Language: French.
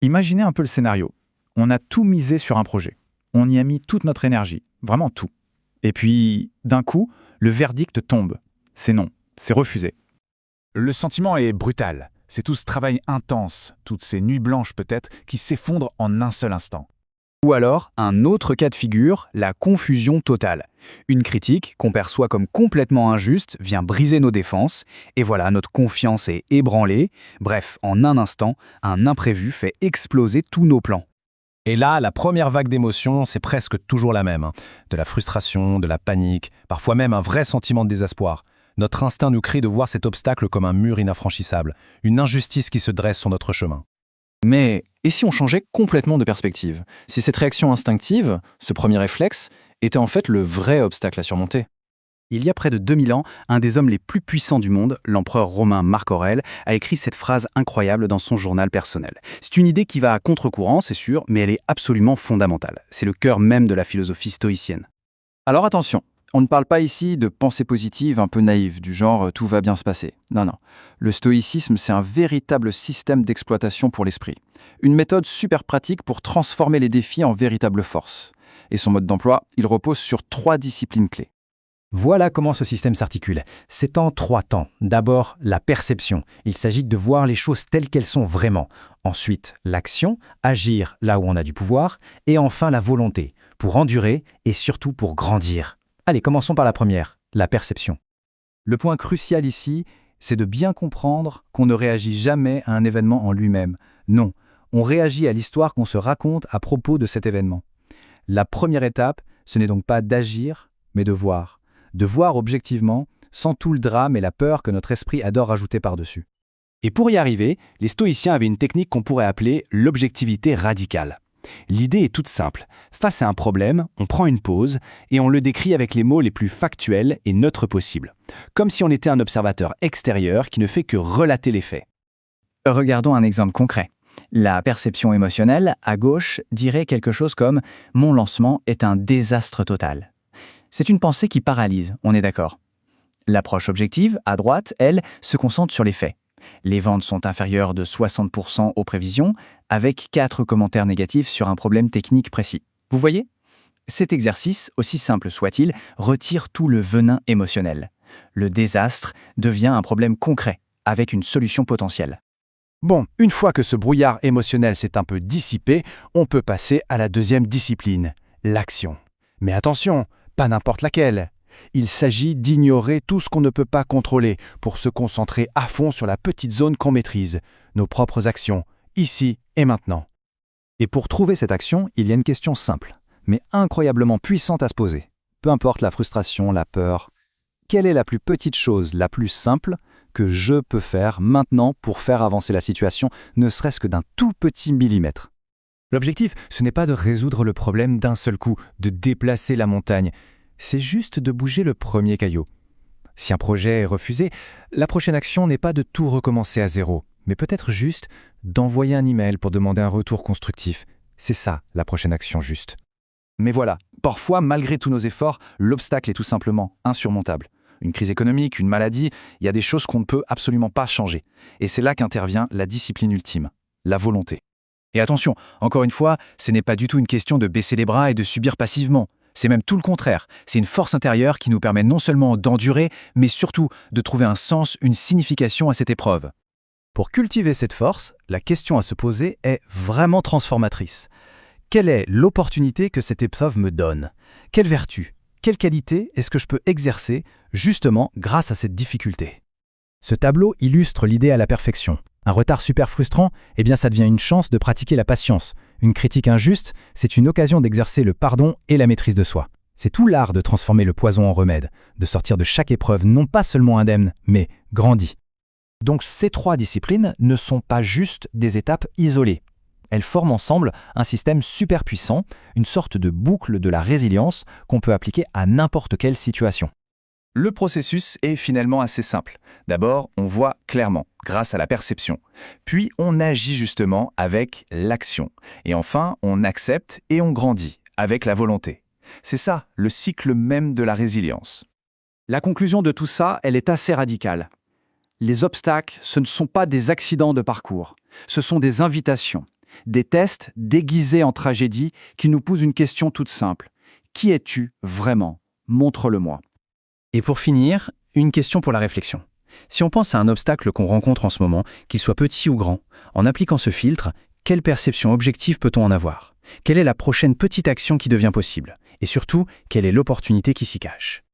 Imaginez un peu le scénario. On a tout misé sur un projet. On y a mis toute notre énergie, vraiment tout. Et puis, d'un coup, le verdict tombe. C'est non, c'est refusé. Le sentiment est brutal. C'est tout ce travail intense, toutes ces nuits blanches peut-être, qui s'effondrent en un seul instant. Ou alors, un autre cas de figure, la confusion totale. Une critique qu'on perçoit comme complètement injuste vient briser nos défenses, et voilà, notre confiance est ébranlée. Bref, en un instant, un imprévu fait exploser tous nos plans. Et là, la première vague d'émotions, c'est presque toujours la même. De la frustration, de la panique, parfois même un vrai sentiment de désespoir. Notre instinct nous crie de voir cet obstacle comme un mur inaffranchissable, une injustice qui se dresse sur notre chemin. Mais et si on changeait complètement de perspective? Si cette réaction instinctive, ce premier réflexe, était en fait le vrai obstacle à surmonter? Il y a près de 2000 ans, un des hommes les plus puissants du monde, l'empereur romain Marc Aurèle, a écrit cette phrase incroyable dans son journal personnel. C'est une idée qui va à contre-courant, c'est sûr, mais elle est absolument fondamentale. C'est le cœur même de la philosophie stoïcienne. Alors attention, on ne parle pas ici de pensée positive un peu naïve, du genre « tout va bien se passer ». Non, non. Le stoïcisme, c'est un véritable système d'exploitation pour l'esprit. Une méthode super pratique pour transformer les défis en véritable force. Et son mode d'emploi, il repose sur 3 disciplines clés. Voilà comment ce système s'articule. C'est en 3 temps. D'abord, la perception. Il s'agit de voir les choses telles qu'elles sont vraiment. Ensuite, l'action, agir là où on a du pouvoir. Et enfin, la volonté, pour endurer et surtout pour grandir. Allez, commençons par la première, la perception. Le point crucial ici, c'est de bien comprendre qu'on ne réagit jamais à un événement en lui-même. Non, on réagit à l'histoire qu'on se raconte à propos de cet événement. La première étape, ce n'est donc pas d'agir, mais de voir. De voir objectivement, sans tout le drame et la peur que notre esprit adore rajouter par-dessus. Et pour y arriver, les stoïciens avaient une technique qu'on pourrait appeler l'objectivité radicale. L'idée est toute simple. Face à un problème, on prend une pause et on le décrit avec les mots les plus factuels et neutres possibles. Comme si on était un observateur extérieur qui ne fait que relater les faits. Regardons un exemple concret. La perception émotionnelle, à gauche, dirait quelque chose comme « mon lancement est un désastre total ». C'est une pensée qui paralyse, on est d'accord. L'approche objective, à droite, elle, se concentre sur les faits. Les ventes sont inférieures de 60% aux prévisions, avec 4 commentaires négatifs sur un problème technique précis. Vous voyez? Cet exercice, aussi simple soit-il, retire tout le venin émotionnel. Le désastre devient un problème concret, avec une solution potentielle. Bon, une fois que ce brouillard émotionnel s'est un peu dissipé, on peut passer à la deuxième discipline, l'action. Mais attention, pas n'importe laquelle. Il s'agit d'ignorer tout ce qu'on ne peut pas contrôler pour se concentrer à fond sur la petite zone qu'on maîtrise, nos propres actions, ici et maintenant. Et pour trouver cette action, il y a une question simple, mais incroyablement puissante à se poser. Peu importe la frustration, la peur, quelle est la plus petite chose, la plus simple, que je peux faire maintenant pour faire avancer la situation, ne serait-ce que d'un tout petit millimètre? L'objectif, ce n'est pas de résoudre le problème d'un seul coup, de déplacer la montagne. C'est juste de bouger le premier caillou. Si un projet est refusé, la prochaine action n'est pas de tout recommencer à zéro, mais peut-être juste d'envoyer un email pour demander un retour constructif. C'est ça, la prochaine action juste. Mais voilà, parfois, malgré tous nos efforts, l'obstacle est tout simplement insurmontable. Une crise économique, une maladie, il y a des choses qu'on ne peut absolument pas changer. Et c'est là qu'intervient la discipline ultime, la volonté. Et attention, encore une fois, ce n'est pas du tout une question de baisser les bras et de subir passivement. C'est même tout le contraire. C'est une force intérieure qui nous permet non seulement d'endurer, mais surtout de trouver un sens, une signification à cette épreuve. Pour cultiver cette force, la question à se poser est vraiment transformatrice. Quelle est l'opportunité que cette épreuve me donne? Quelle vertu, quelle qualité est-ce que je peux exercer justement grâce à cette difficulté? Ce tableau illustre l'idée à la perfection. Un retard super frustrant, eh bien ça devient une chance de pratiquer la patience. Une critique injuste, c'est une occasion d'exercer le pardon et la maîtrise de soi. C'est tout l'art de transformer le poison en remède, de sortir de chaque épreuve non pas seulement indemne, mais grandi. Donc ces 3 disciplines ne sont pas juste des étapes isolées. Elles forment ensemble un système super puissant, une sorte de boucle de la résilience qu'on peut appliquer à n'importe quelle situation. Le processus est finalement assez simple. D'abord, on voit clairement, grâce à la perception. Puis, on agit justement avec l'action. Et enfin, on accepte et on grandit avec la volonté. C'est ça, le cycle même de la résilience. La conclusion de tout ça, elle est assez radicale. Les obstacles, ce ne sont pas des accidents de parcours. Ce sont des invitations. Des tests déguisés en tragédie qui nous posent une question toute simple. Qui es-tu vraiment? Montre-le-moi. Et pour finir, une question pour la réflexion. Si on pense à un obstacle qu'on rencontre en ce moment, qu'il soit petit ou grand, en appliquant ce filtre, quelle perception objective peut-on en avoir? Quelle est la prochaine petite action qui devient possible? Et surtout, quelle est l'opportunité qui s'y cache?